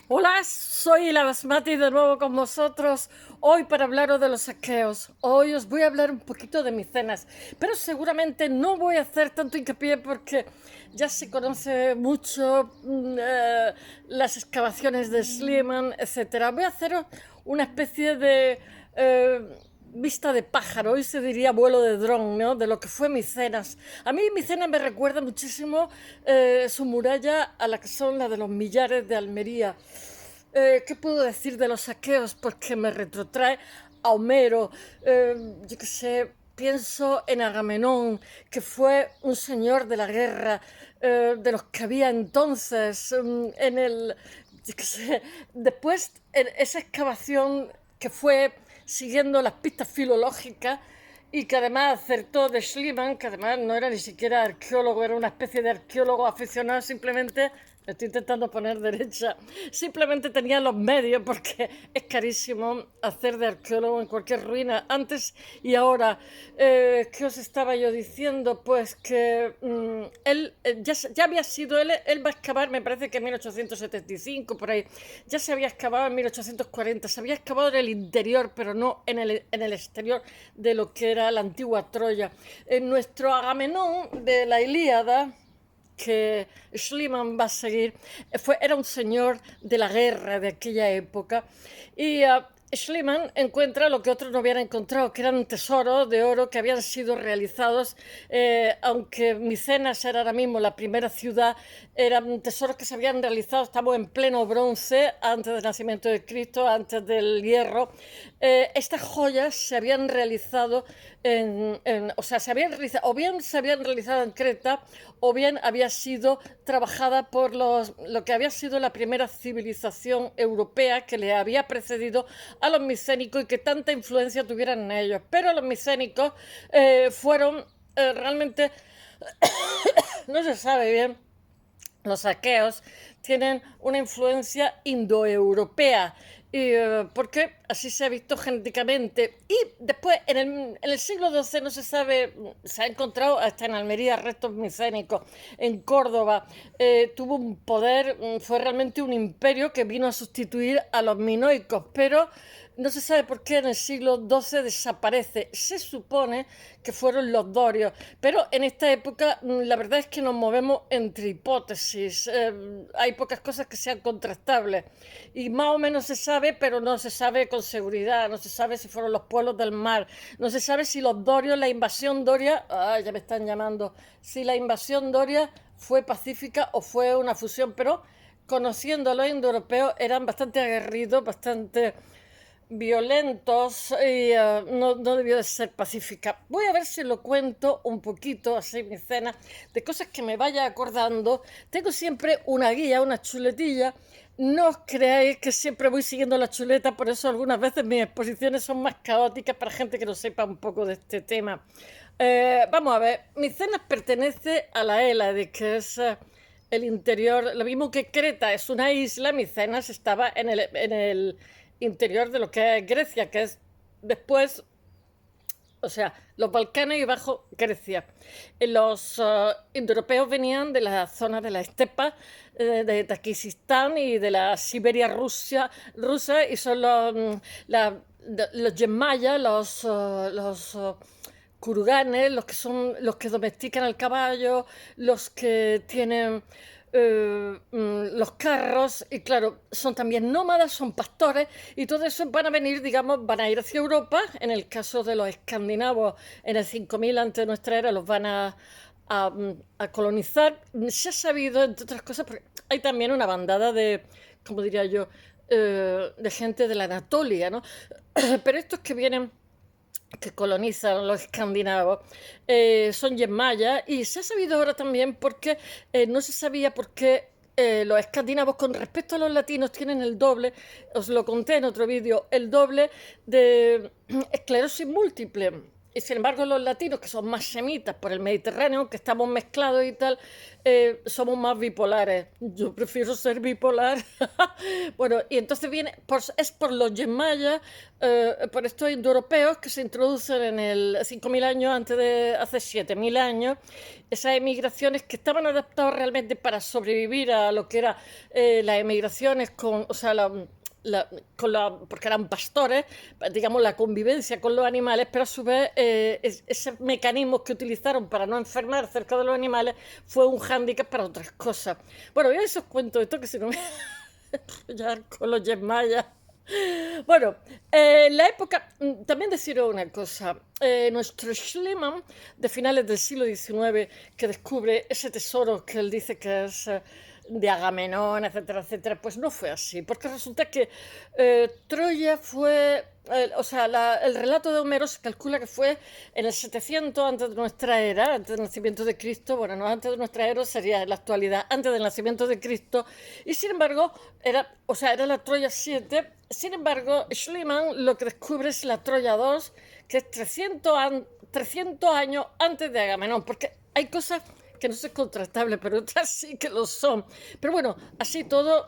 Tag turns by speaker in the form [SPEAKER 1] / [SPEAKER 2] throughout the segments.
[SPEAKER 1] Hola, soy la Basmati de nuevo con vosotros, hoy para hablaros de los aqueos. Hoy os voy a hablar un poquito de Micenas, pero seguramente no voy a hacer tanto hincapié porque ya se conoce mucho las excavaciones de Schliemann, etcétera. Voy a haceros una especie de vista de pájaro, hoy se diría vuelo de dron, ¿no? De lo que fue Micenas. A mí Micenas me recuerda muchísimo su muralla a la que son la de los Millares de Almería. ¿Qué puedo decir de los aqueos? Porque me retrotrae a Homero, yo qué sé, pienso en Agamenón, que fue un señor de la guerra, de los que había entonces, en el, yo qué sé, después en esa excavación que fue siguiendo las pistas filológicas y que además acertó de Schliemann, que además no era ni siquiera arqueólogo, era una especie de arqueólogo aficionado, simplemente, me estoy intentando poner derecha, simplemente tenía los medios porque es carísimo hacer de arqueólogo en cualquier ruina. Antes y ahora, ¿qué os estaba yo diciendo? Pues que él ya había sido, él va a excavar, me parece que en 1875, por ahí, ya se había excavado en 1840, se había excavado en el interior, pero no en el exterior de lo que era la antigua Troya. En nuestro Agamenón de la Ilíada, que Schliemann va a seguir, era un señor de la guerra de aquella época y Schliemann encuentra lo que otros no habían encontrado, que eran tesoros de oro que habían sido realizados, aunque Micenas era ahora mismo la primera ciudad, eran tesoros que se habían realizado, estamos en pleno bronce, antes del nacimiento de Cristo, antes del hierro. Estas joyas se habían realizado o sea, se habían realizado, o bien se habían realizado en Creta, o bien había sido trabajada por lo que había sido la primera civilización europea que le había precedido a los micénicos y que tanta influencia tuvieran en ellos. Pero los micénicos fueron realmente, no se sabe bien, los aqueos tienen una influencia indoeuropea, porque así se ha visto genéticamente. Y después, en el siglo XII no se sabe, se ha encontrado hasta en Almería restos micénicos, en Córdoba. Tuvo un poder, fue realmente un imperio que vino a sustituir a los minoicos, pero no se sabe por qué en el siglo XII desaparece. Se supone que fueron los dorios, pero en esta época la verdad es que nos movemos entre hipótesis. Hay pocas cosas que sean contrastables y más o menos se sabe, pero no se sabe con seguridad. No se sabe si fueron los pueblos del mar, no se sabe si los dorios, la invasión doria, ya me están llamando, si la invasión doria fue pacífica o fue una fusión, pero conociendo a los indoeuropeos eran bastante aguerridos, bastante violentos y no debió de ser pacífica. Voy a ver si lo cuento un poquito, así mi cena, de cosas que me vaya acordando. Tengo siempre una guía, una chuletilla. No os creáis que siempre voy siguiendo la chuleta, por eso algunas veces mis exposiciones son más caóticas para gente que no sepa un poco de este tema. Vamos a ver, Micenas pertenece a la Hélade, que es el interior, lo mismo que Creta es una isla, Micenas estaba en el interior de lo que es Grecia, que es después, o sea, los Balcanes y bajo Grecia. Los indoeuropeos venían de la zona de la estepa, de Tayikistán y de la Siberia rusa y son los yemaya, los kuruganes, los que son los que domestican el caballo, los que tienen los carros, y claro, son también nómadas, son pastores, y todo eso van a venir, digamos, van a ir hacia Europa. En el caso de los escandinavos, en el 5000 antes de nuestra era, los van a colonizar. Se ha sabido, entre otras cosas, porque hay también una bandada de, como diría yo, de gente de la Anatolia, ¿no? Pero estos que vienen, que colonizan los escandinavos, son yemaya, y se ha sabido ahora también porque no se sabía por qué los escandinavos con respecto a los latinos tienen el doble, os lo conté en otro vídeo, el doble de esclerosis múltiple. y sin embargo los latinos, que son más semitas por el Mediterráneo, que estamos mezclados y tal, somos más bipolares. Yo prefiero ser bipolar. Bueno, y entonces es por los yemmayas, por estos indoeuropeos que se introducen en el 5.000 años antes de hace 7.000 años, esas emigraciones que estaban adaptadas realmente para sobrevivir a lo que era las emigraciones con, o sea, porque eran pastores, digamos, la convivencia con los animales, pero a su vez ese mecanismo que utilizaron para no enfermar cerca de los animales fue un hándicap para otras cosas. Bueno, ya eso os cuento esto, que si no me ya con los yesmayas. Bueno, la época, también deciros una cosa, nuestro Schliemann de finales del siglo XIX, que descubre ese tesoro que él dice que es de Agamenón, etcétera, etcétera, pues no fue así, porque resulta que Troya fue, o sea, el relato de Homero se calcula que fue en el 700 antes de nuestra era, antes del nacimiento de Cristo. Bueno, no antes de nuestra era, sería en la actualidad, antes del nacimiento de Cristo, y sin embargo, era la Troya 7. Sin embargo, Schliemann lo que descubre es la Troya 2, que es 300 años antes de Agamenón, porque hay cosas que no son contrastables, pero otras sí que lo son. Pero bueno, así todo,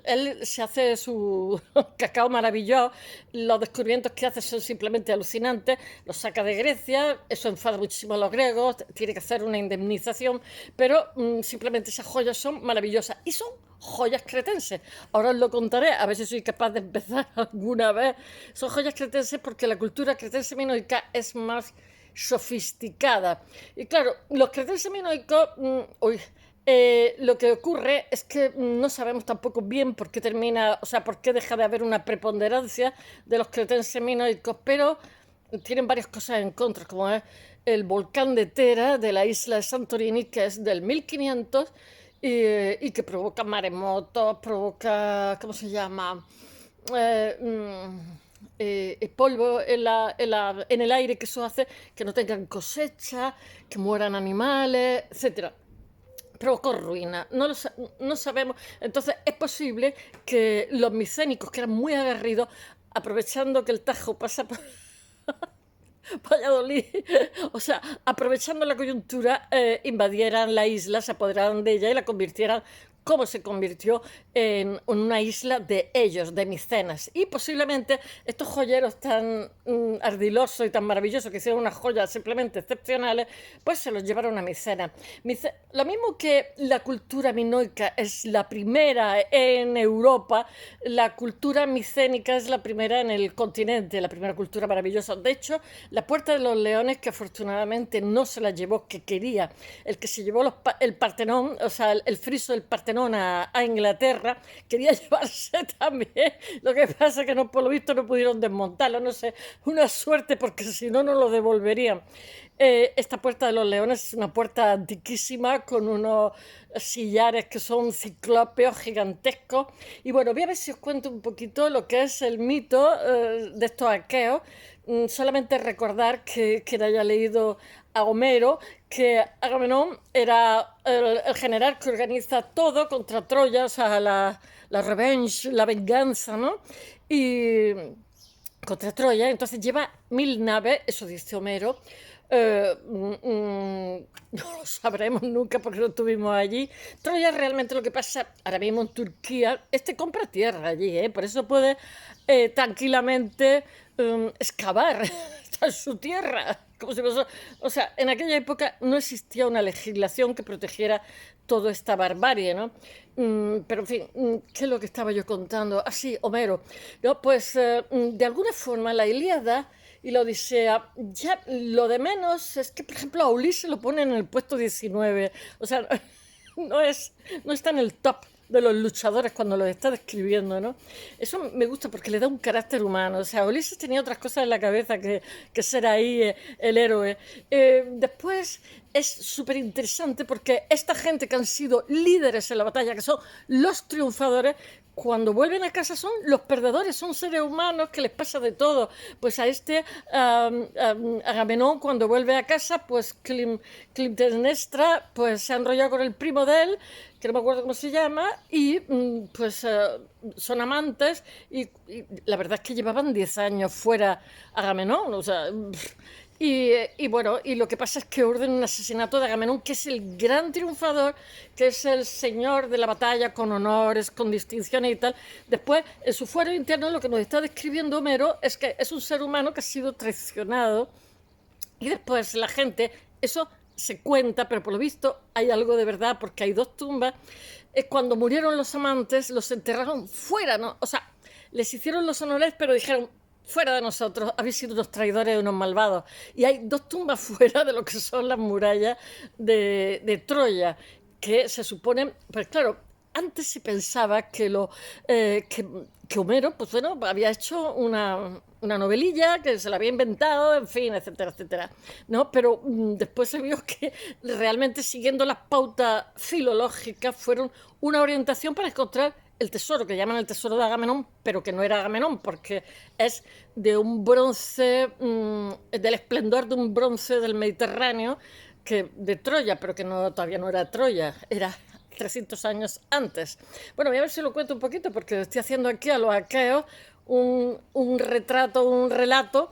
[SPEAKER 1] él se hace su cacao maravilloso, los descubrimientos que hace son simplemente alucinantes, los saca de Grecia, eso enfada muchísimo a los griegos, tiene que hacer una indemnización, pero simplemente esas joyas son maravillosas y son joyas cretenses. Ahora os lo contaré, a ver si soy capaz de empezar alguna vez. Son joyas cretenses porque la cultura cretense minoica es más sofisticada. Y claro, los cretenses minoicos, lo que ocurre es que no sabemos tampoco bien por qué termina, o sea, por qué deja de haber una preponderancia de los cretenses minoicos, pero tienen varias cosas en contra, como es el volcán de Tera de la isla de Santorini, que es del 1500 y que provoca maremotos, provoca, ¿cómo se llama? Polvo en el aire, que eso hace que no tengan cosecha, que mueran animales, etcétera. Provocó ruina, no sabemos. Entonces es posible que los micénicos, que eran muy aguerridos, aprovechando que el Tajo pasa por Valladolid, o sea, aprovechando la coyuntura, invadieran la isla, se apoderaran de ella y la convirtieran, como se convirtió, en una isla de ellos, de Micenas. Y posiblemente estos joyeros tan ardilosos y tan maravillosos, que hicieron unas joyas simplemente excepcionales, pues se los llevaron a Micenas. Lo mismo que la cultura minoica es la primera en Europa, la cultura micénica es la primera en el continente, la primera cultura maravillosa. De hecho, la Puerta de los Leones, que afortunadamente no se la llevó, que quería, el que se llevó el Partenón, o sea, el friso del Partenón a Inglaterra, quería llevarse también. Lo que pasa es que no, por lo visto no pudieron desmontarlo, no sé, una suerte, porque si no, no lo devolverían. Esta Puerta de los Leones es una puerta antiquísima con unos sillares que son ciclópeos gigantescos. Y bueno, voy a ver si os cuento un poquito lo que es el mito de estos aqueos. Solamente recordar que quien haya leído a Homero, que Agamenón era el general que organiza todo contra Troya, o sea, la revenge, la venganza, ¿no? Y contra Troya, entonces lleva 1.000 naves, eso dice Homero. No lo sabremos nunca porque no estuvimos allí. Troya realmente, lo que pasa ahora mismo en Turquía, compra tierra allí, por eso puede tranquilamente excavar, está en su tierra. Como si o sea, en aquella época no existía una legislación que protegiera toda esta barbarie, ¿no? Pero en fin, ¿qué es lo que estaba yo contando? Ah, sí, Homero. No, pues de alguna forma la Ilíada y la Odisea, ya lo de menos es que, por ejemplo, a Ulises lo ponen en el puesto 19. O sea, no está en el top de los luchadores cuando los está describiendo, ¿no? Eso me gusta porque le da un carácter humano. O sea, Ulises tenía otras cosas en la cabeza que ser ahí el héroe. Después es súper interesante porque esta gente que han sido líderes en la batalla, que son los triunfadores, cuando vuelven a casa son los perdedores, son seres humanos que les pasa de todo. Pues a Agamenón, cuando vuelve a casa, pues Clitemnestra pues se ha enrollado con el primo de él, que no me acuerdo cómo se llama, y pues son amantes, y la verdad es que llevaban 10 años fuera Agamenón, o sea, Y bueno, y lo que pasa es que ordena un asesinato de Agamenón, que es el gran triunfador, que es el señor de la batalla con honores, con distinciones y tal. Después, en su fuero interno, lo que nos está describiendo Homero es que es un ser humano que ha sido traicionado y después la gente, eso se cuenta, pero por lo visto hay algo de verdad, porque hay dos tumbas. Cuando murieron los amantes, los enterraron fuera, ¿no? O sea, les hicieron los honores, pero dijeron, fuera de nosotros, habéis sido unos traidores y unos malvados. Y hay dos tumbas fuera de lo que son las murallas de Troya, que se suponen, pues claro, antes se pensaba que Homero, pues bueno, había hecho una novelilla que se la había inventado, en fin, etcétera, etcétera. ¿No? Pero después se vio que realmente siguiendo las pautas filológicas fueron una orientación para encontrar el tesoro, que llaman el tesoro de Agamenón, pero que no era Agamenón, porque es de un bronce, del esplendor de un bronce del Mediterráneo, que de Troya, pero que no, todavía no era Troya, era 300 años antes. Bueno, voy a ver si lo cuento un poquito, porque estoy haciendo aquí a los aqueos un retrato, un relato.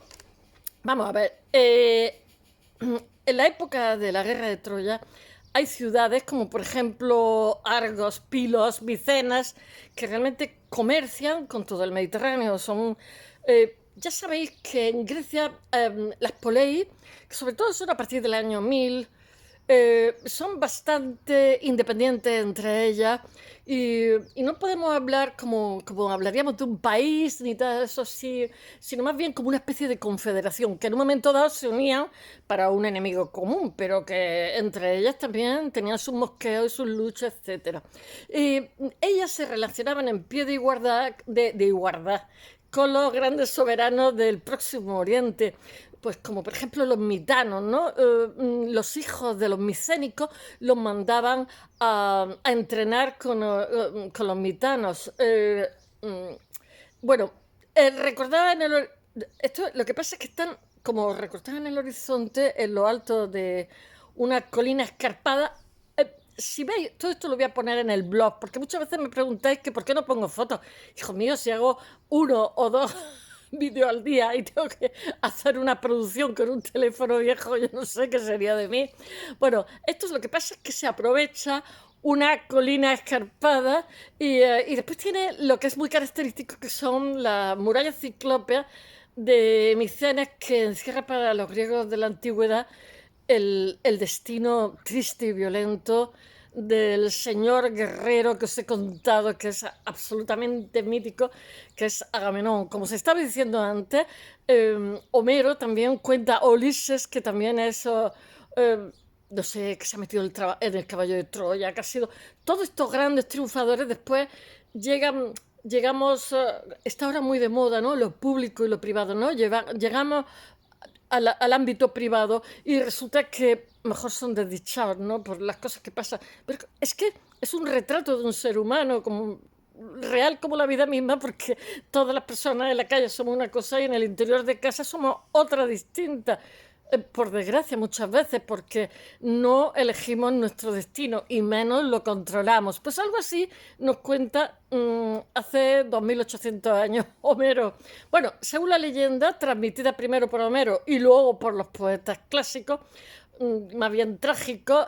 [SPEAKER 1] Vamos a ver, en la época de la guerra de Troya hay ciudades como por ejemplo Argos, Pilos, Micenas, que realmente comercian con todo el Mediterráneo. Ya sabéis que en Grecia las polei, que sobre todo son a partir del año 1000, son bastante independientes entre ellas y no podemos hablar como hablaríamos de un país ni de eso, sino más bien como una especie de confederación que en un momento dado se unían para un enemigo común, pero que entre ellas también tenían sus mosqueos y sus luchas, etcétera. Y ellas se relacionaban en pie de igualdad, de igualdad con los grandes soberanos del Próximo Oriente, pues como por ejemplo los mitanos, ¿no? Los hijos de los micénicos los mandaban a entrenar con los mitanos. Bueno, recordaba en el... Esto, lo que pasa es que están como recortadas en el horizonte, en lo alto de una colina escarpada. Si veis, todo esto lo voy a poner en el blog, porque muchas veces me preguntáis que por qué no pongo fotos. Hijo mío, si hago uno o dos vídeos al día y tengo que hacer una producción con un teléfono viejo, yo no sé qué sería de mí. Bueno, esto es lo que pasa, es que se aprovecha una colina escarpada y después tiene lo que es muy característico, que son las murallas ciclópeas de Micenas, que encierra para los griegos de la antigüedad el destino triste y violento del señor guerrero que os he contado, que es absolutamente mítico, que es Agamenón. Como se estaba diciendo antes, Homero también cuenta a Ulises, que también es, no sé, que se ha metido en el caballo de Troya, que ha sido... Todos estos grandes triunfadores después llegan... Llegamos, está ahora muy de moda, ¿no? Lo público y lo privado, ¿no? Llegamos al ámbito privado y resulta que mejor son desdichados, ¿no? Por las cosas que pasan. Pero es que es un retrato de un ser humano como real como la vida misma, porque todas las personas en la calle somos una cosa y en el interior de casa somos otra distinta. Por desgracia, muchas veces, porque no elegimos nuestro destino y menos lo controlamos. Pues algo así nos cuenta hace 2800 años Homero. Bueno, según la leyenda, transmitida primero por Homero y luego por los poetas clásicos, más bien trágicos,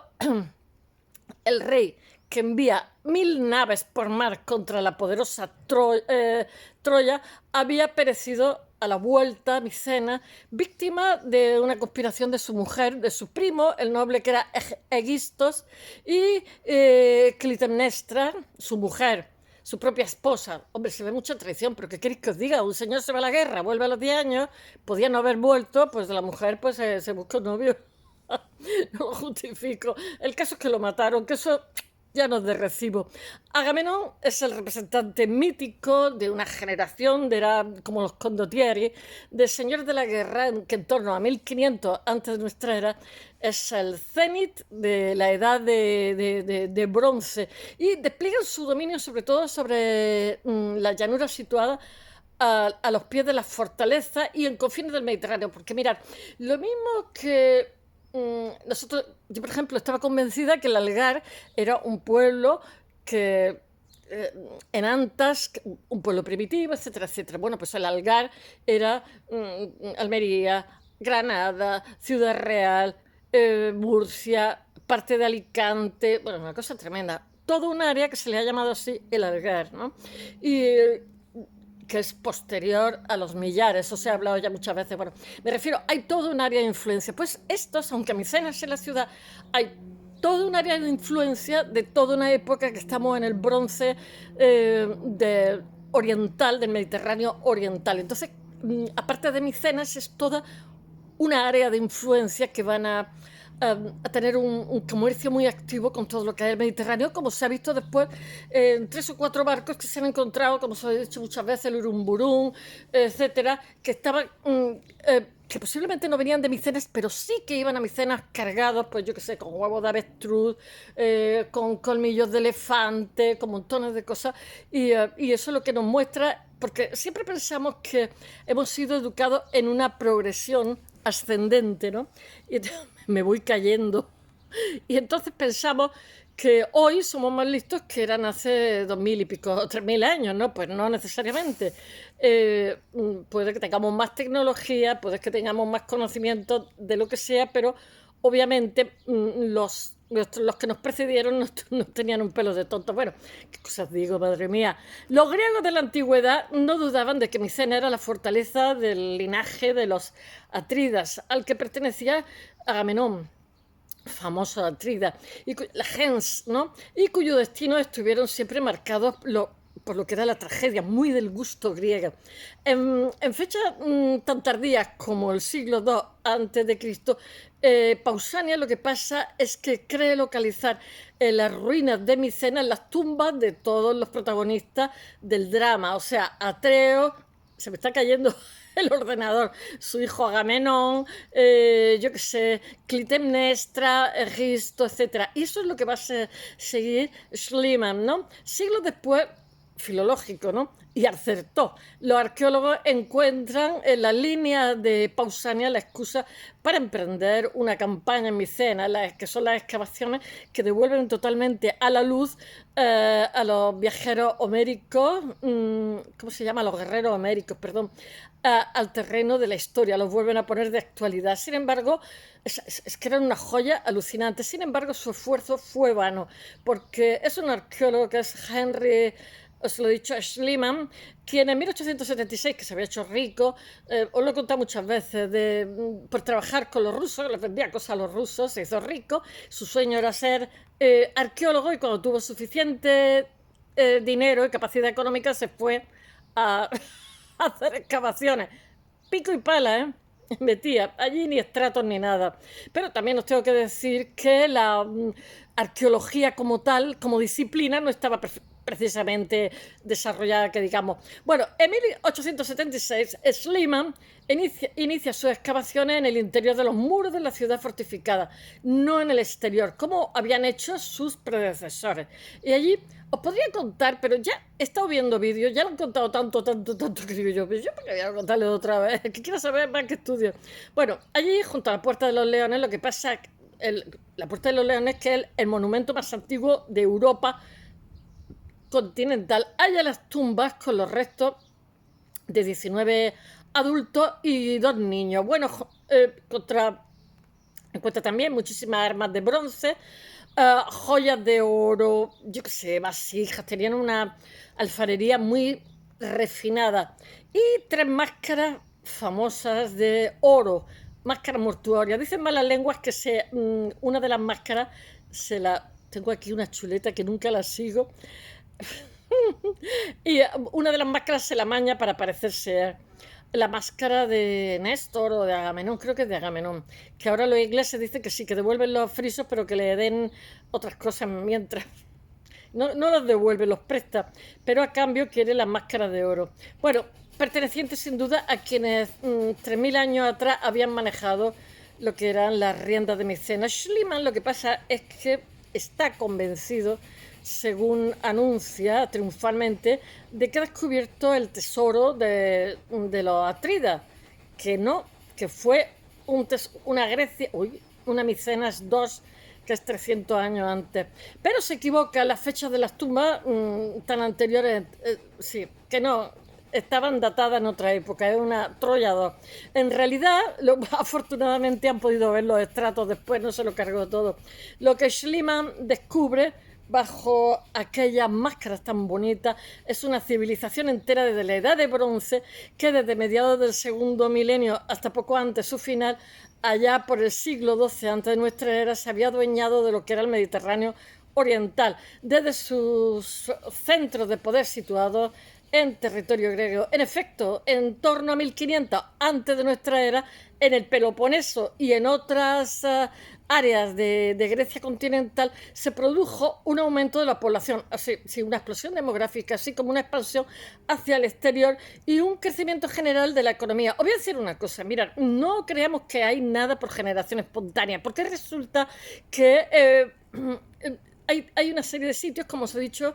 [SPEAKER 1] el rey que envía 1000 naves por mar contra la poderosa Troya había perecido a la vuelta a Micena, víctima de una conspiración de su mujer, de su primo, el noble que era Egistos, y Clitemnestra, su mujer, su propia esposa. Hombre, se ve mucha traición, pero ¿qué queréis que os diga? Un señor se va a la guerra, vuelve a los 10 años, podía no haber vuelto, pues la mujer pues se busca un novio. No lo justifico. El caso es que lo mataron, que eso ya no es de recibo. Agamenón es el representante mítico de una generación, era como los condottieri, de señores de la guerra, que en torno a 1500 antes de nuestra era es el cenit de la edad de bronce, y despliegan su dominio sobre todo sobre la llanura situada a los pies de las fortalezas y en confines del Mediterráneo. Porque mirad, lo mismo que yo por ejemplo estaba convencida que el Algar era un pueblo que en Antas, un pueblo primitivo, etcétera, etcétera. Bueno, pues el Algar era Almería, Granada, Ciudad Real, Murcia, parte de Alicante, bueno, una cosa tremenda. Todo un área que se le ha llamado así el Algar, ¿no? Y que es posterior a los millares, o sea, he hablado ya muchas veces, bueno, me refiero, hay todo un área de influencia. Pues estos, aunque Micenas es la ciudad, hay todo un área de influencia de toda una época que estamos en el bronce oriental, del Mediterráneo oriental. Entonces, aparte de Micenas, es toda una área de influencia que van a tener un comercio muy activo con todo lo que hay en el Mediterráneo, como se ha visto después en 3 o 4 barcos que se han encontrado, como se ha dicho muchas veces, el Urumburún, etcétera, que estaban, que posiblemente no venían de Micenas, pero sí que iban a Micenas cargados, pues yo qué sé, con huevos de avestruz, con colmillos de elefante, con montones de cosas, y eso es lo que nos muestra, porque siempre pensamos que hemos sido educados en una progresión ascendente, ¿no? Y me voy cayendo. Y entonces pensamos que hoy somos más listos que eran hace 2000 y pico, 3000 años, ¿no? Pues no necesariamente. Puede que tengamos más tecnología, puede que tengamos más conocimiento de lo que sea, pero obviamente los que nos precedieron no tenían un pelo de tonto. Bueno, qué cosas digo, madre mía. Los griegos de la antigüedad no dudaban de que Micena era la fortaleza del linaje de los Atridas, al que pertenecía Agamenón, famoso Atrida, y la gens, ¿no? Y cuyo destino estuvieron siempre marcados por lo que era la tragedia, muy del gusto griego. En fechas tan tardías como el siglo II antes de Cristo, Pausania lo que pasa es que cree localizar en las ruinas de Micena las tumbas de todos los protagonistas del drama, o sea, Atreo, se me está cayendo el ordenador, su hijo Agamenón, yo qué sé, Clitemnestra, Egisto, etc. Y eso es lo que va a seguir Schliemann, ¿no? Siglos después, filológico, ¿no? Y acertó. Los arqueólogos encuentran en la línea de Pausania la excusa para emprender una campaña en Micena, que son las excavaciones que devuelven totalmente a la luz a los viajeros homéricos, ¿cómo se llama? A los guerreros homéricos, perdón, al terreno de la historia, los vuelven a poner de actualidad. Sin embargo, es que eran una joya alucinante. Sin embargo, su esfuerzo fue vano, porque es un arqueólogo que es Henry, os lo he dicho, Schliemann, quien en 1876, que se había hecho rico, os lo he contado muchas veces, por trabajar con los rusos, les vendía cosas a los rusos, se hizo rico, su sueño era ser arqueólogo, y cuando tuvo suficiente dinero y capacidad económica se fue a, a hacer excavaciones. Pico y pala, ¿eh? Metía allí ni estratos ni nada. Pero también os tengo que decir que la arqueología como tal, como disciplina, no estaba precisamente desarrollada, que digamos. Bueno, en 1876 Schliemann inicia sus excavaciones en el interior de los muros de la ciudad fortificada, no en el exterior, como habían hecho sus predecesores. Y allí os podría contar, pero ya he estado viendo vídeos, ya lo han contado tanto que digo yo, pero yo para qué voy a contarle otra vez, que quiero saber más que estudio. Bueno, allí junto a la Puerta de los Leones, lo que pasa, la Puerta de los Leones, que es el monumento más antiguo de Europa continental, hay las tumbas con los restos de 19 adultos y 2 niños. Bueno, encuentra también muchísimas armas de bronce, joyas de oro, yo qué sé, vasijas, tenían una alfarería muy refinada, y 3 máscaras famosas de oro, máscaras mortuorias. Dicen malas lenguas que una de las máscaras tengo aquí una chuleta que nunca la sigo, y una de las máscaras se la maña para parecerse la máscara de Néstor o de Agamenón, creo que es de Agamenón, que ahora los ingleses dicen que sí, que devuelven los frisos, pero que le den otras cosas mientras. No los devuelve, los presta, pero a cambio quiere las máscaras de oro. Bueno, perteneciente sin duda a quienes 3000 años atrás habían manejado lo que eran las riendas de Micena. Schliemann lo que pasa es que está convencido, según anuncia triunfalmente, de que ha descubierto el tesoro de los Atridas, que fue una Grecia, una Micenas II, que es 300 años antes. Pero se equivoca, las fechas de las tumbas tan anteriores, sí, que no, estaban datadas en otra época, es una Troya 2. En realidad, afortunadamente han podido ver los estratos después, no se lo cargó todo. Lo que Schliemann descubre bajo aquellas máscaras tan bonitas es una civilización entera desde la Edad de Bronce que desde mediados del segundo milenio hasta poco antes de su final, allá por el siglo XII antes de nuestra era, se había adueñado de lo que era el Mediterráneo oriental, desde sus centros de poder situados en territorio griego. En efecto, en torno a 1500 antes de nuestra era, en el Peloponeso y en otras áreas de Grecia continental se produjo un aumento de la población, así, sí, una explosión demográfica, así como una expansión hacia el exterior y un crecimiento general de la economía. Os voy a decir una cosa, mirad, no creamos que hay nada por generación espontánea, porque resulta que hay una serie de sitios, como os he dicho,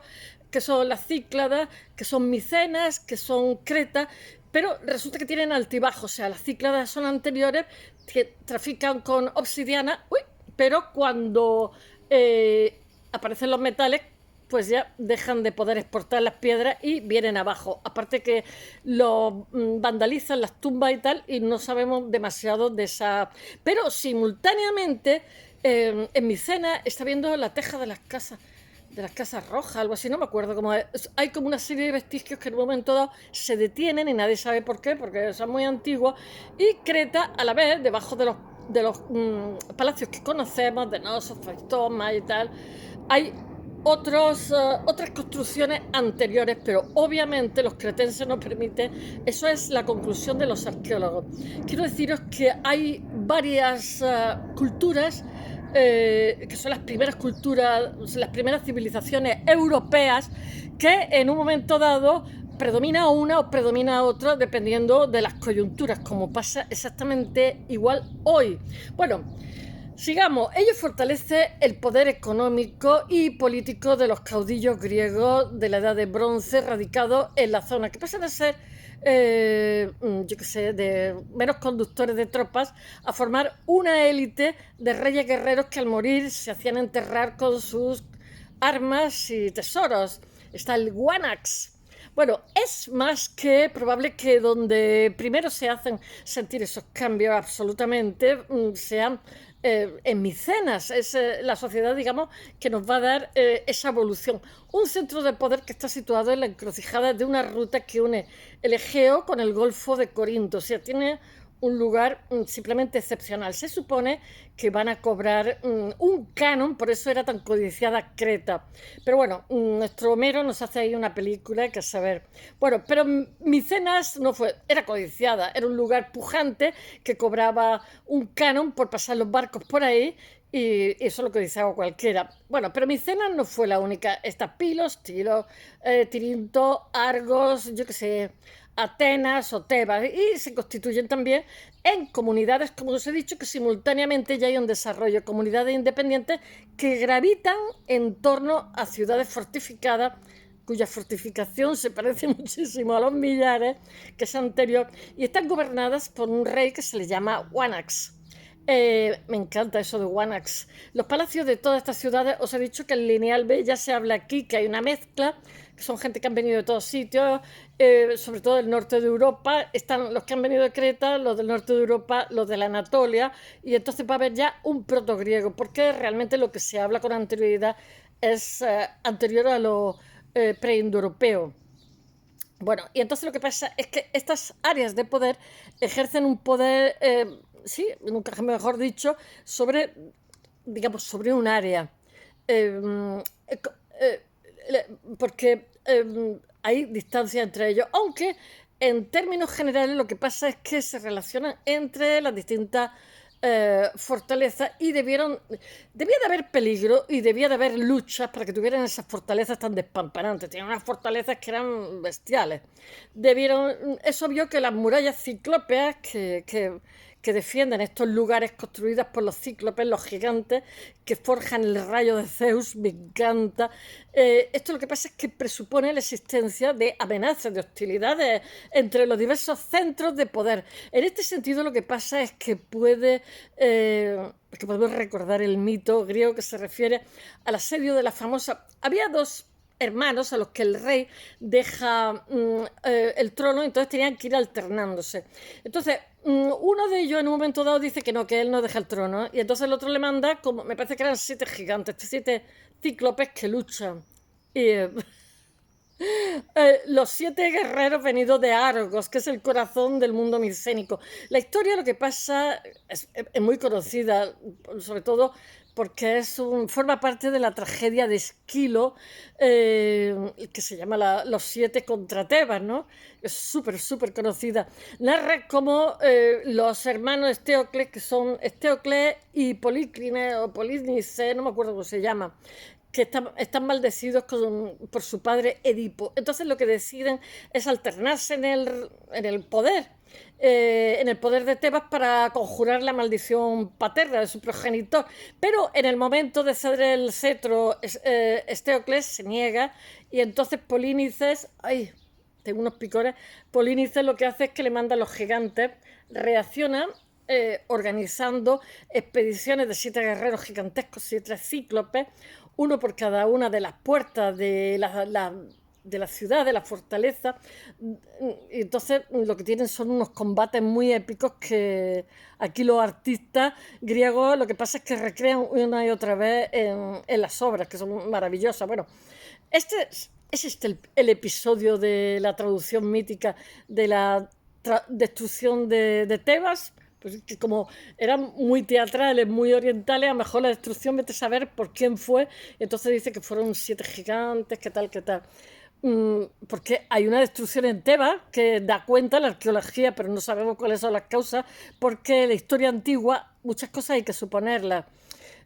[SPEAKER 1] que son las Cícladas, que son Micenas, que son Creta, pero resulta que tienen altibajos, o sea, las Cícladas son anteriores, que trafican con obsidiana, pero cuando aparecen los metales, pues ya dejan de poder exportar las piedras y vienen abajo. Aparte que lo vandalizan las tumbas y tal, y no sabemos demasiado de esa... Pero simultáneamente, en Micena está viendo la teja de las casas rojas, algo así, no me acuerdo cómo es. Hay como una serie de vestigios que en un momento dado se detienen y nadie sabe por qué, porque son muy antiguos, y Creta, a la vez, debajo palacios que conocemos, de Knossos, Factoma y tal, hay otras construcciones anteriores, pero obviamente los cretenses no permiten. Eso es la conclusión de los arqueólogos. Quiero deciros que hay varias culturas que son las primeras culturas, las primeras civilizaciones europeas, que en un momento dado predomina una o predomina otra dependiendo de las coyunturas, como pasa exactamente igual hoy. Bueno, sigamos. Ello fortalece el poder económico y político de los caudillos griegos de la Edad de Bronce radicados en la zona, que pasan a ser yo qué sé, de menos conductores de tropas, a formar una élite de reyes guerreros que al morir se hacían enterrar con sus armas y tesoros. Está el Wanax. Bueno, es más que probable que donde primero se hacen sentir esos cambios absolutamente sean en Micenas. Es la sociedad, digamos, que nos va a dar esa evolución. Un centro de poder que está situado en la encrucijada de una ruta que une el Egeo con el Golfo de Corinto. O sea, tiene un lugar simplemente excepcional. Se supone que van a cobrar un canon, por eso era tan codiciada Creta. Pero bueno, nuestro Homero nos hace ahí una película que saber. Bueno, pero Micenas no fue, era codiciada, era un lugar pujante que cobraba un canon por pasar los barcos por ahí, y eso lo codiciaba cualquiera. Bueno, pero Micenas no fue la única. Está Pilos, Tiro, Tirinto, Argos, yo qué sé, Atenas o Tebas, y se constituyen también en comunidades, como os he dicho, que simultáneamente ya hay un desarrollo, comunidades independientes que gravitan en torno a ciudades fortificadas, cuya fortificación se parece muchísimo a los millares, que es anterior, y están gobernadas por un rey que se le llama Wanax. Me encanta eso de Wanax. Los palacios de todas estas ciudades, os he dicho que el lineal B ya se habla aquí, que hay una mezcla, que son gente que han venido de todos sitios, sobre todo del norte de Europa. Están los que han venido de Creta, los del norte de Europa, los de la Anatolia, y entonces va a haber ya un protogriego, porque realmente lo que se habla con anterioridad es anterior a lo preindoeuropeo. Bueno, y entonces lo que pasa es que estas áreas de poder ejercen un poder, sí, nunca mejor dicho, sobre, digamos, sobre un área. Eh, eh, Porque hay distancia entre ellos, aunque en términos generales lo que pasa es que se relacionan entre las distintas fortalezas, y debía de haber peligro y debía de haber luchas para que tuvieran esas fortalezas tan despampanantes. Tenían unas fortalezas que eran bestiales. Es obvio que las murallas ciclópeas que defienden estos lugares construidos por los cíclopes, los gigantes, que forjan el rayo de Zeus, me encanta. Esto lo que pasa es que presupone la existencia de amenazas, de hostilidades entre los diversos centros de poder. En este sentido, lo que pasa es que podemos recordar el mito griego que se refiere al asedio de la famosa... Había dos hermanos a los que el rey deja el trono, entonces tenían que ir alternándose. Entonces, uno de ellos en un momento dado dice que no, que él no deja el trono, y entonces el otro le manda, como me parece que eran 7 gigantes, 7 cíclopes que luchan. Y los 7 guerreros venidos de Argos, que es el corazón del mundo micénico. La historia, lo que pasa, es muy conocida, sobre todo porque forma parte de la tragedia de Esquilo, que se llama Los 7 contra Tebas, ¿no? Es súper, súper conocida. Narra cómo los hermanos Estéocles, que son Estéocles y Políclines, o Polínice, no me acuerdo cómo se llama, que están maldecidos por su padre Edipo. Entonces lo que deciden es alternarse en el poder, en el poder de Tebas, para conjurar la maldición paterna de su progenitor. Pero en el momento de ceder el cetro, Estéocles se niega, y entonces Polínices, ay, tengo unos picores, Polínices lo que hace es que le manda a los gigantes, reacciona organizando expediciones de 7 guerreros gigantescos, 7 cíclopes, uno por cada una de las puertas de la ciudad, de la fortaleza. Y entonces lo que tienen son unos combates muy épicos que aquí los artistas griegos lo que pasa es que recrean una y otra vez en las obras, que son maravillosas. Bueno, es el episodio de la traducción mítica de la destrucción de Tebas. Pues que como eran muy teatrales, muy orientales, a lo mejor la destrucción, vete a saber por quién fue. Y entonces dice que fueron 7 gigantes, qué tal, qué tal. Porque hay una destrucción en Tebas que da cuenta la arqueología, pero no sabemos cuáles son las causas, porque en la historia antigua muchas cosas hay que suponerlas.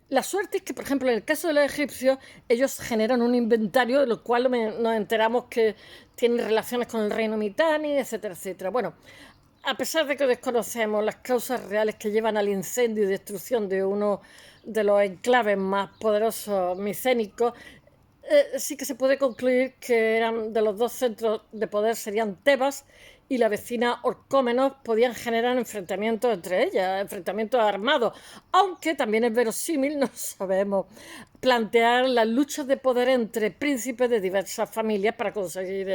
[SPEAKER 1] La suerte es que, por ejemplo, en el caso de los egipcios, ellos generan un inventario de lo cual nos enteramos que tienen relaciones con el reino Mitanni, etcétera, etcétera. Bueno, a pesar de que desconocemos las causas reales que llevan al incendio y destrucción de uno de los enclaves más poderosos micénicos, sí que se puede concluir que eran de los dos centros de poder, serían Tebas y la vecina Orcómenos, podían generar enfrentamientos entre ellas, enfrentamientos armados, aunque también es verosímil, no sabemos, plantear las luchas de poder entre príncipes de diversas familias para conseguir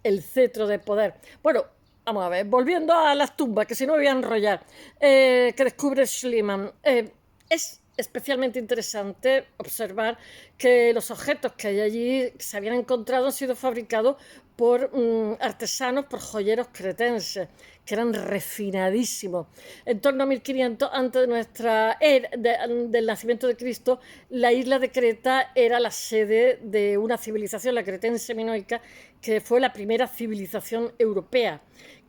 [SPEAKER 1] el cetro de poder. Bueno, vamos a ver, volviendo a las tumbas, que si no me voy a enrollar, que descubre Schliemann. Es especialmente interesante observar que los objetos que hay allí, que se habían encontrado, han sido fabricados por artesanos, por joyeros cretenses, que eran refinadísimos. En torno a 1500 antes de nuestra era, del nacimiento de Cristo, la isla de Creta era la sede de una civilización, la cretense minoica, que fue la primera civilización europea,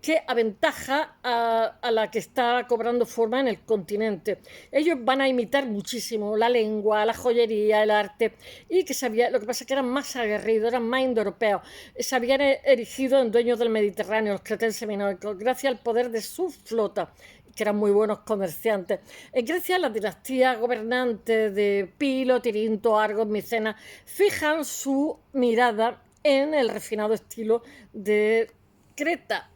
[SPEAKER 1] que aventaja a la que está cobrando forma en el continente. Ellos van a imitar muchísimo la lengua, la joyería, el arte, y lo que pasa es que eran más aguerridos, eran más indoeuropeos, se habían erigido en dueños del Mediterráneo, los cretenses minoicos, gracias al poder de su flota, que eran muy buenos comerciantes. En Grecia, las dinastías gobernantes de Pilo, Tirinto, Argos, Micenas fijan su mirada en el refinado estilo de Creta,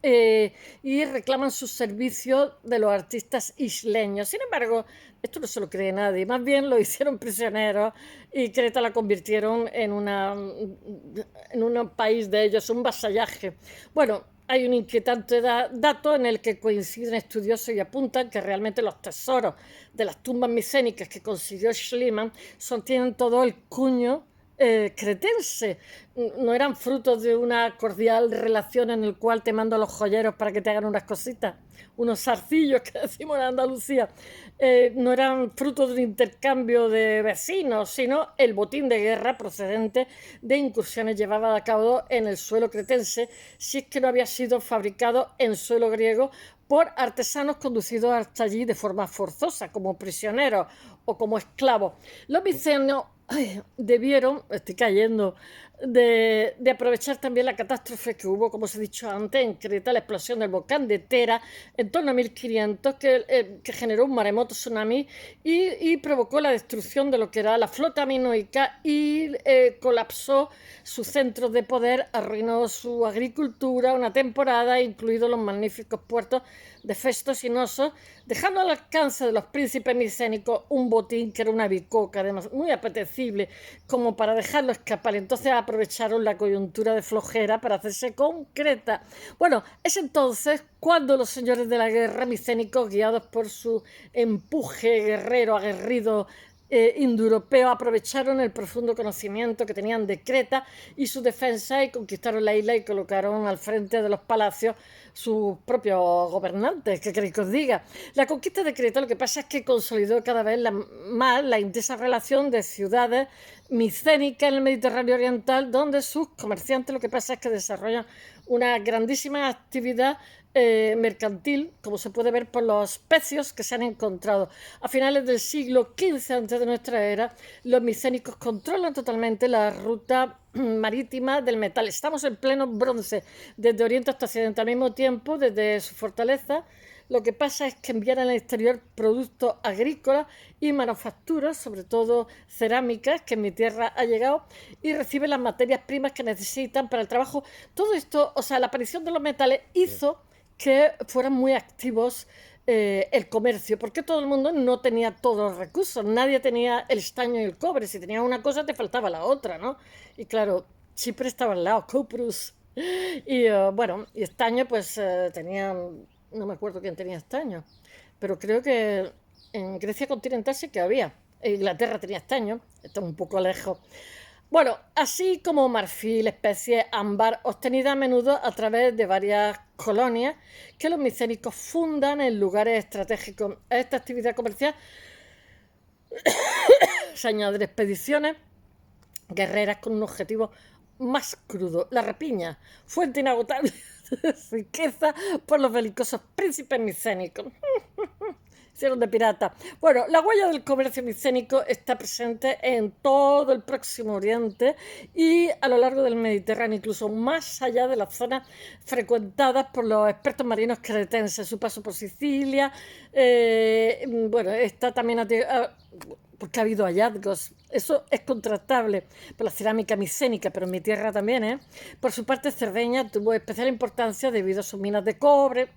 [SPEAKER 1] y reclaman sus servicios de los artistas isleños. Sin embargo, esto no se lo cree nadie, más bien lo hicieron prisioneros y Creta la convirtieron en un país de ellos, un vasallaje. Bueno, hay un inquietante dato en el que coinciden estudiosos y apuntan que realmente los tesoros de las tumbas micénicas que consiguió Schliemann tienen todo el cuño cretense, no eran frutos de una cordial relación en el cual te mando a los joyeros para que te hagan unas cositas, unos zarcillos que decimos en Andalucía, no eran frutos de un intercambio de vecinos, sino el botín de guerra procedente de incursiones llevadas a cabo en el suelo cretense, si es que no había sido fabricado en suelo griego por artesanos conducidos hasta allí de forma forzosa, como prisioneros o como esclavos. Los micenos debieron, estoy cayendo de aprovechar también la catástrofe que hubo, como os he dicho antes, en Creta, la explosión del volcán de Tera en torno a 1500, que generó un maremoto tsunami y provocó la destrucción de lo que era la flota minoica y colapsó su centro de poder, arruinó su agricultura una temporada, incluidos los magníficos puertos de Festos y Nosos, dejando al alcance de los príncipes micénicos un botín que era una bicoca, además muy apetecible, como para dejarlo escapar. Entonces aprovecharon la coyuntura de flojera para hacerse con Creta. Bueno, es entonces cuando los señores de la guerra micénicos, guiados por su empuje guerrero, aguerrido, indoeuropeos, aprovecharon el profundo conocimiento que tenían de Creta y su defensa y conquistaron la isla y colocaron al frente de los palacios sus propios gobernantes. ¿Qué queréis que os diga? La conquista de Creta lo que pasa es que consolidó cada vez más la intensa relación de ciudades micénicas en el Mediterráneo oriental, donde sus comerciantes lo que pasa es que desarrollan una grandísima actividad mercantil, como se puede ver por los pecios que se han encontrado. A finales del siglo XV antes de nuestra era, los micénicos controlan totalmente la ruta marítima del metal. Estamos en pleno bronce, desde Oriente hasta Occidente al mismo tiempo, desde su fortaleza. Lo que pasa es que envían al exterior productos agrícolas y manufacturas, sobre todo cerámicas, que en mi tierra ha llegado, y reciben las materias primas que necesitan para el trabajo. Todo esto, o sea, la aparición de los metales hizo que fueran muy activos el comercio, porque todo el mundo no tenía todos los recursos, nadie tenía el estaño y el cobre, si tenías una cosa te faltaba la otra, ¿no? Y claro, Chipre estaba al lado, Cuprus, y bueno, y estaño pues tenía, no me acuerdo quién tenía estaño, pero creo que en Grecia continental sí que había, Inglaterra tenía estaño, está un poco lejos. Bueno, así como marfil, especie ámbar, obtenida a menudo a través de varias colonias que los micénicos fundan en lugares estratégicos. A esta actividad comercial se añaden expediciones guerreras con un objetivo más crudo, la rapiña, fuente inagotable de riqueza por los belicosos príncipes micénicos. Hicieron de pirata. Bueno, la huella del comercio micénico está presente en todo el Próximo Oriente y a lo largo del Mediterráneo, incluso más allá de las zonas frecuentadas por los expertos marinos cretenses. Su paso por Sicilia, bueno, está también porque ha habido hallazgos. Eso es contrastable por la cerámica micénica, pero en mi tierra también, ¿eh? Por su parte, Cerdeña tuvo especial importancia debido a sus minas de cobre,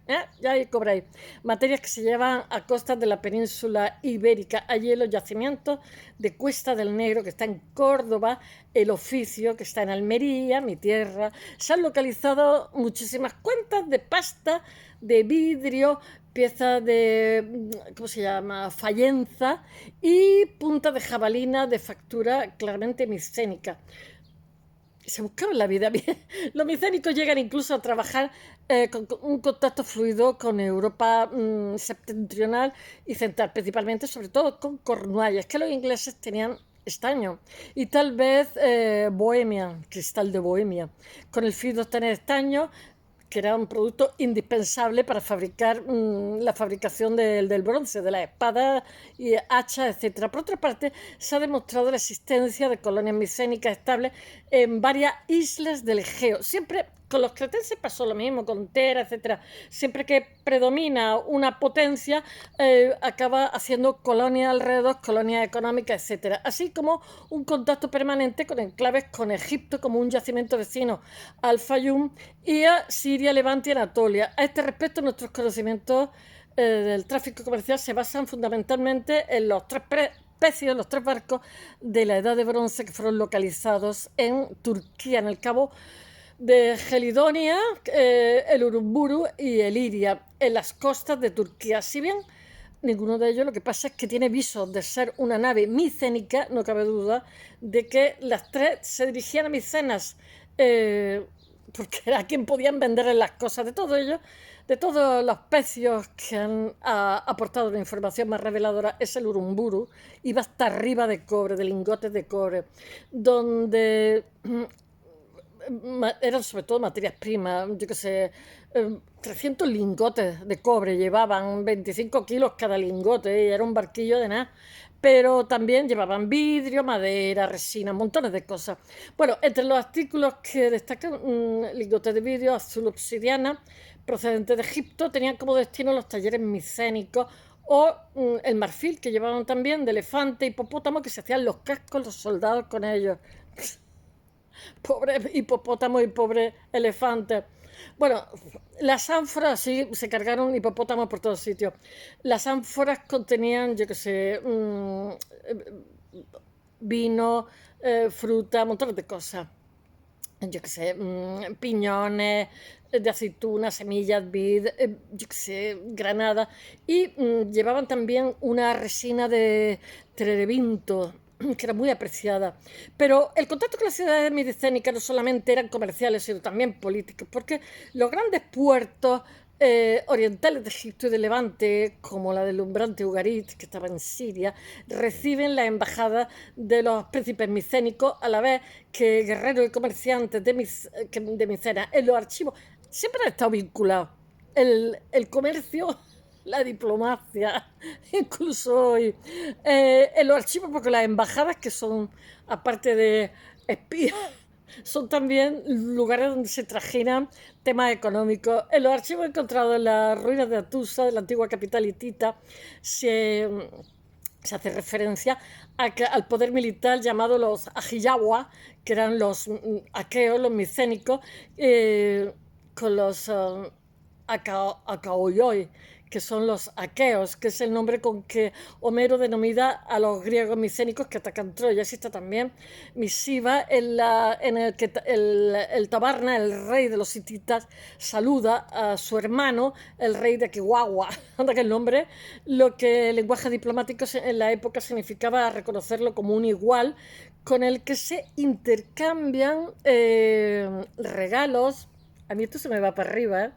[SPEAKER 1] ya hay cobre ahí, materias que se llevan a costas de la península ibérica. Allí en los yacimientos de Cuesta del Negro, que está en Córdoba, El Oficio, que está en Almería, mi tierra, se han localizado muchísimas cuentas de pasta, de vidrio, piezas de, ¿cómo se llama?, fayenza y punta de jabalina de factura claramente micénica. Se buscaban la vida bien. Los micénicos llegan incluso a trabajar con un contacto fluido con Europa septentrional y central, principalmente, sobre todo con Cornualles, es que los ingleses tenían estaño y tal vez Bohemia, cristal de Bohemia, con el fin de obtener estaño, que era un producto indispensable para fabricar la fabricación del bronce, de las espadas y hachas, etc. Por otra parte, se ha demostrado la existencia de colonias micénicas estables en varias islas del Egeo. Siempre con los cretenses pasó lo mismo, con Tera, etc. Siempre que predomina una potencia, acaba haciendo colonias alrededor, colonias económicas, etc. Así como un contacto permanente con enclaves con Egipto como un yacimiento vecino al Fayum y a Siria, Levante y Anatolia. A este respecto, nuestros conocimientos del tráfico comercial se basan fundamentalmente en los tres pecios, los tres barcos de la Edad de Bronce que fueron localizados en Turquía, en el Cabo de Gelidonia, el Urumburu y el Iria, en las costas de Turquía. Si bien ninguno de ellos, lo que pasa es que tiene visos de ser una nave micénica, no cabe duda de que las tres se dirigían a Micenas, porque era quien podían venderles las cosas. De todo ello, de todos los pecios que han aportado la información más reveladora, es el Urumburu, iba hasta arriba de cobre, de lingotes de cobre, donde eran sobre todo materias primas, yo qué sé, 300 lingotes de cobre llevaban, 25 kilos cada lingote, y era un barquillo de nada. pero también llevaban vidrio, madera, resina, montones de cosas. Bueno, entre los artículos que destacan, lingotes de vidrio, azul obsidiana, procedente de Egipto, tenían como destino los talleres micénicos o el marfil, que llevaban también de elefante, hipopótamo, que se hacían los cascos los soldados con ellos. Pobre hipopótamo y pobre elefante. Bueno, las ánforas, sí, se cargaron hipopótamos por todos sitios. Las ánforas contenían, yo qué sé, vino, fruta, montones de cosas. Yo qué sé, piñones de aceitunas, semillas, vid, yo qué sé, granada. Y llevaban también una resina de terebinto, que era muy apreciada. Pero el contacto con las ciudades midicénicas no solamente eran comerciales, sino también políticos, porque los grandes puertos orientales de Egipto y de Levante, como la del Umbrante Ugarit, que estaba en Siria, reciben la embajada de los príncipes micénicos, a la vez que guerreros y comerciantes de Micena. En los archivos siempre han estado vinculados el comercio, la diplomacia, incluso hoy. En los archivos, porque las embajadas, que son, aparte de espías, son también lugares donde se trajinan temas económicos. En los archivos encontrados en las ruinas de Atusa, de la antigua capital hitita, se hace referencia al poder militar llamado los Ajiyawa, que eran los aqueos, los micénicos, con los Acaoyoi, que son los aqueos, que es el nombre con que Homero denomina a los griegos micénicos que atacan Troya. Existe también misiva en el que el Tabarna, el rey de los hititas, saluda a su hermano, el rey de Kiwawa, anda que el nombre, lo que el lenguaje diplomático en la época significaba reconocerlo como un igual con el que se intercambian regalos. A mí esto se me va para arriba,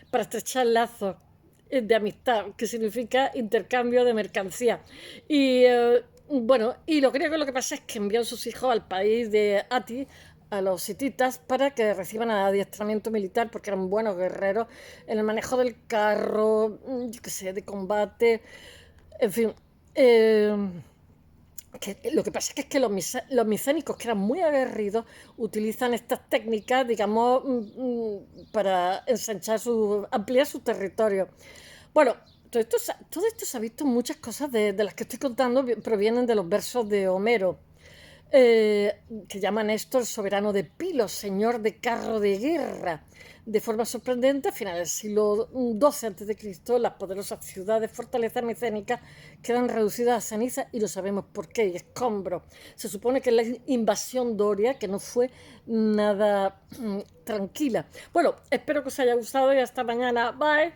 [SPEAKER 1] para estrechar lazos de amistad, que significa intercambio de mercancía. Y bueno, y los griegos lo que pasa es que envían sus hijos al país de Ati, a los hititas, para que reciban adiestramiento militar, porque eran buenos guerreros en el manejo del carro, yo qué sé, de combate, en fin. Que lo que pasa es que los micénicos, que eran muy aguerridos, utilizan estas técnicas, digamos, para ampliar su territorio. Bueno, todo esto se ha visto, muchas cosas de las que estoy contando provienen de los versos de Homero, que llaman esto el soberano de Pilos, señor de carro de guerra. De forma sorprendente, a finales del siglo XII a.C., las poderosas ciudades, fortalezas micénicas quedan reducidas a ceniza, y no sabemos por qué, y escombros. Se supone que la invasión doria, que no fue nada tranquila. Bueno, espero que os haya gustado y hasta mañana. Bye.